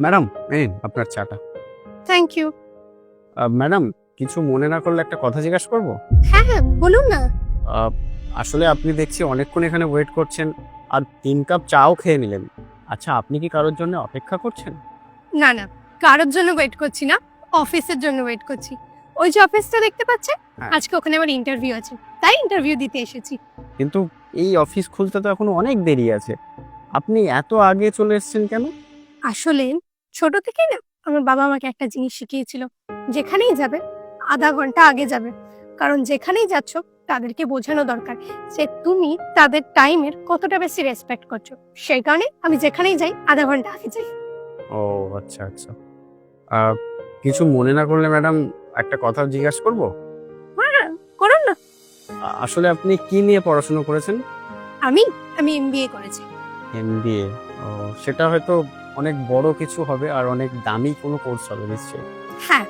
Madam, এই আপনার চাটা। Thank you. ম্যাডাম, কিছু মনে না করলে একটা কথা জিজ্ঞাসা করব? হ্যাঁ, হ্যাঁ, বলুন না। আ আসলে আপনি দেখছি অনেকক্ষণ এখানে ওয়েট করছেন আর ৩ কাপ চাও খেয়ে নিলেন। আচ্ছা, আপনি কি কারোর জন্য অপেক্ষা করছেন? না, না, কারোর জন্য ওয়েট করছি না, অফিসের জন্য ওয়েট করছি। ওই যে অফিসটা দেখতে পাচ্ছেন? হ্যাঁ। আজকে ওখানে আমার ইন্টারভিউ আছে। তাই ইন্টারভিউ দিতে এসেছি। কিন্তু এই অফিস খুলতে তো এখনো অনেক দেরি আছে। আপনি এত আগে চলে এসেছেন কেন? আসলে ছোট থেকেই না আমার বাবা আমাকে একটা জিনিস শিখিয়েছিল। যেখানেই যাবে আধা ঘন্টা আগে যাবে। কারণ যেখানেই যাচ্ছ তাদেরকে বোঝানো দরকার যে তুমি তাদের টাইমের কতটা বেশি রেসপেক্ট করছো। সেই কারণে আমি যেখানেই যাই আধা ঘন্টা আগে যাই। ও আচ্ছা, আচ্ছা। আ কিছু মনে না করলে ম্যাডাম একটা কথা জিজ্ঞাসা করব? হ্যাঁ, করুন না। আসলে আপনি কি নিয়ে পড়াশোনা করেছেন? আমি আমি এমবিএ করেছি। এমবিএ। ও, সেটা হয়তো অনেক বড় কিছু হবে আর অনেক দামি কোনো কোর্স হবে নিশ্চয়ই। হ্যাঁ,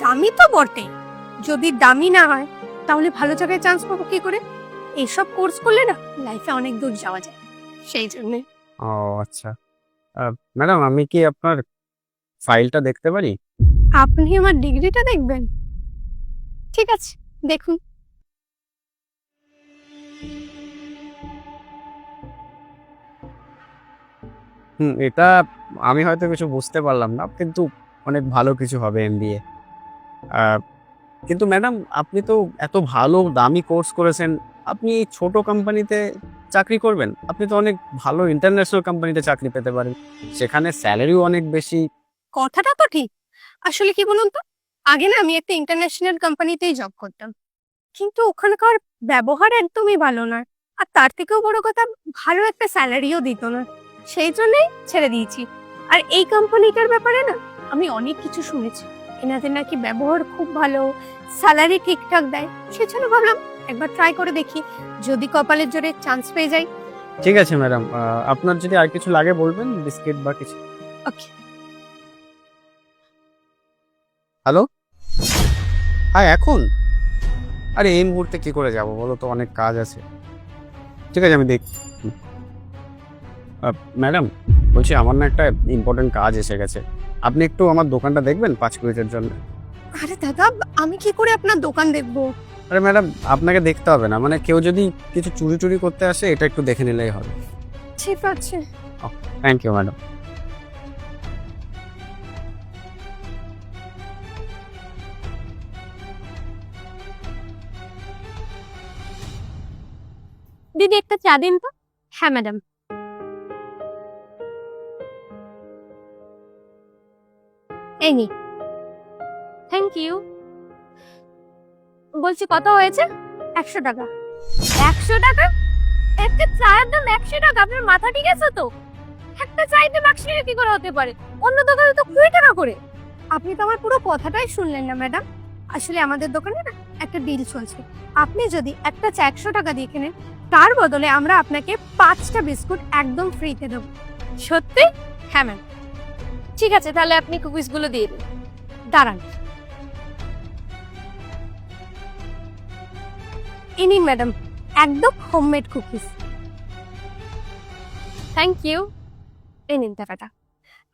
দামি তো বটেই। যদি দামি না হয় তাহলে ভালো জায়গায় চান্স পাবো কি করে? এইসব কোর্স করলে না লাইফে অনেক দূর যাওয়া যায়। সেই জন্যে। ও আচ্ছা। আ ম্যাডাম, আমি কি আপনার ফাইলটা দেখতে পারি? আপনি আমার ডিগ্রিটা দেখবেন? ঠিক আছে, দেখুন। এটা আমি হয়তো কিছু বুঝতে পারলাম না। কিন্তু অনেক ভালো কিছু হবে এমবিএ। আ কিন্তু ম্যাডাম, আপনি তো এত ভালো দামি কোর্স করেছেন। আপনি এই ছোট কোম্পানিতে চাকরি করবেন? আপনি তো অনেক ভালো ইন্টারন্যাশনাল কোম্পানিতে চাকরি পেতে পারেন। সেখানে সেলারিও অনেক বেশি। কথাটা তো ঠিক। আসলে কি বলুন তো? আগে না আমি একটা ইন্টারন্যাশনাল কোম্পানিতেই জব করতাম। কিন্তু ওখানকার ব্যবহার একদমই ভালো না। আর তার থেকেও বড় কথা ভালো একটা স্যালারিও দিত না। সেই জন্যই ছেড়ে দিয়েছি। আর এই কোম্পানিটার ব্যাপারে না আমি অনেক কিছু শুনেছি। এনাদের নাকি ব্যবহার খুব ভালো, স্যালারি ঠিকঠাক দেয়। সেজন্য ভাবলাম একবার ট্রাই করে দেখি। যদি কপালের জোরে চান্স পেয়ে যাই। ঠিক আছে ম্যাডাম। আপনার যদি আর কিছু লাগে বলবেন, বিস্কিট বা কিছু। ওকে। হ্যালো? হ্যাঁ, এখন? আরে এই মুহূর্তে কি করে যাব বলো তো, অনেক কাজ আছে। ঠিক আছে, আমি দেখছি। ম্যাডাম, বলছি আমার না একটা ইম্পর্টেন্ট কাজ এসে গেছে। আপনি একটু আমার দোকানটা দেখবেন ৫ মিনিটের জন্য? আরে দাদা, আমি কি করে আপনার দোকান দেখবো? আরে ম্যাডাম, আপনাকে দেখতে হবে না। মানে কেউ যদি কিছু চুরি করতে আসে এটা একটু দেখে নিলেই হবে। ঠিক আছে। Thank you madam. দিদি একটা চা দিন তো। হ্যাঁ ম্যাডাম। এই নি। Thank you. বলছি কত হয়েছে? ১০০ টাকা। ১০০ টাকা? একটা চায়ের দাম ১০০ টাকা? আপনার মাথা ঠিক আছে তো? একটা চায়ের দাম ১০০ টাকা কি করে হতে পারে? অন্য দোকানে তো ২০ টাকা করে। আপনি তো আমার পুরো কথাটাই শুনলেন না ম্যাডাম। আসলে আমাদের দোকানে না একটা ডিল চলছে। আপনি যদি একটা চা ১০০ টাকা দিয়ে কেনেন, তার বদলে আমরা আপনাকে ৫টা বিস্কুট একদম ফ্রিতে দেব। সত্যি? হ্যাঁ ম্যাম। ঠিক আছে, তাহলে আপনি কুকিজগুলো দিয়ে দিন। দাঁড়ান। এই নিন ম্যাডাম, একদম হোমমেড কুকিজ। Thank you. এই নিন টাকাটা।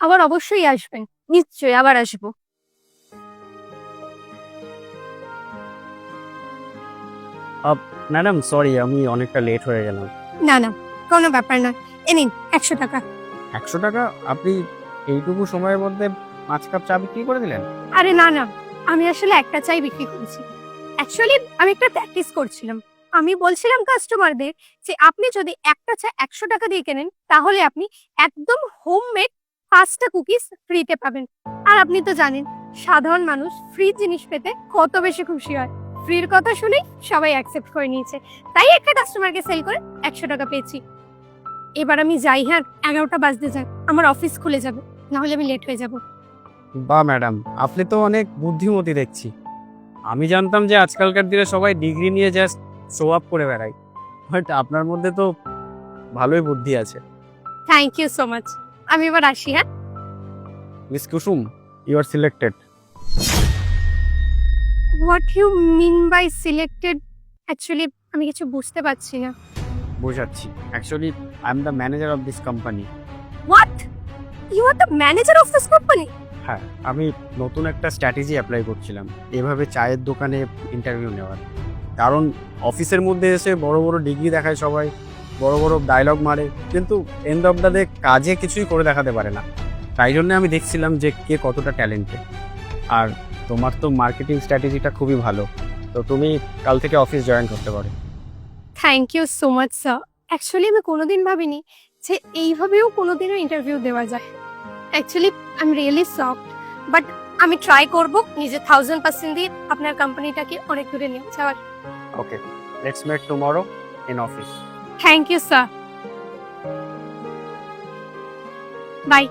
আবার অবশ্যই আসবেন। নিশ্চয়ই আবার আসবো। ম্যাডাম, সরি আমি অনেকটা লেট হয়ে গেলাম। না, না, কোনো ব্যাপার না। এই নিন ১০০ টাকা। ১০০ টাকা? আপনি এইটুকু সময়ের মধ্যে ৫ কাপ চা বিক্রি করে দিলেন? আরে না, না, আমি আসলে একটা চাই বিক্রি করেছি। অ্যাকচুয়ালি আমি একটা প্র্যাকটিস করছিলাম। আমি বলছিলাম কাস্টমারদের যে আপনি যদি একটা চা ১০০ টাকা দিয়ে কেনেন, তাহলে আপনি একদম হোমমেড ৫টা কুকিজ ফ্রিতে পাবেন। আর আপনি তো জানেন সাধারণ মানুষ ফ্রি জিনিস পেতে কত বেশি খুশি হয়। ফ্রির কথা শুনেই সবাই অ্যাকসেপ্ট করে নিয়েছে। তাই একটা কাস্টমারকে সেল করে ১০০ টাকা পেয়েছি। এবার আমি যাই, হ্যাঁ ১১টা বাজতে যায়। আমার অফিস খুলে যাবে। না হলে আমি লেট হয়ে যাব। বাহ ম্যাডাম, আপনি তো অনেক বুদ্ধিমতী দেখছি। আমি জানতাম যে আজকালকার দিনে সবাই ডিগ্রি নিয়ে জাস্ট শো আপ করে বেড়ায়। বাট আপনার মধ্যে তো ভালোই বুদ্ধি আছে। Thank you so much. আমি এবার আসি, হ্যাঁ? Miss Kusum, you are selected. What you mean by selected? Actually আমি কিছু বুঝতে পারছি না। বোঝাচ্ছি। Actually I am the manager of this company. What? You are the manager of this company? হ্যাঁ, আমি নতুন একটা স্ট্র্যাটেজি অ্যাপ্লাই করছিলাম এভাবে চায়ের দোকানে ইন্টারভিউ নেওয়ার। কারণ অফিসের মধ্যে এসে বড় বড় ডিগ্রি দেখায় সবাই, বড় বড় ডায়লগ মারে, কিন্তু এন্ড অফ দ্য ডে কাজে কিছুই করে দেখাতে পারে না। তাই জন্য আমি দেখছিলাম যে কে কতটা ট্যালেন্টেড। আর তোমার তো মার্কেটিং স্ট্র্যাটেজিটা খুবই ভালো, তো তুমি কাল থেকে অফিস জয়েন করতে পারো। Thank you so much sir. Actually আমি কোনোদিন ভাবিনি যে এইভাবেও কোনোদিনও ইন্টারভিউ দেওয়া যায়। Actually I am really shocked, but আমি ট্রাই করব নিজে 1000% দিয়ে আপনার কোম্পানিটাকে অনেক দূরে নিয়ে যাওয়ার। Okay, let's met tomorrow in office. Thank you sir. By.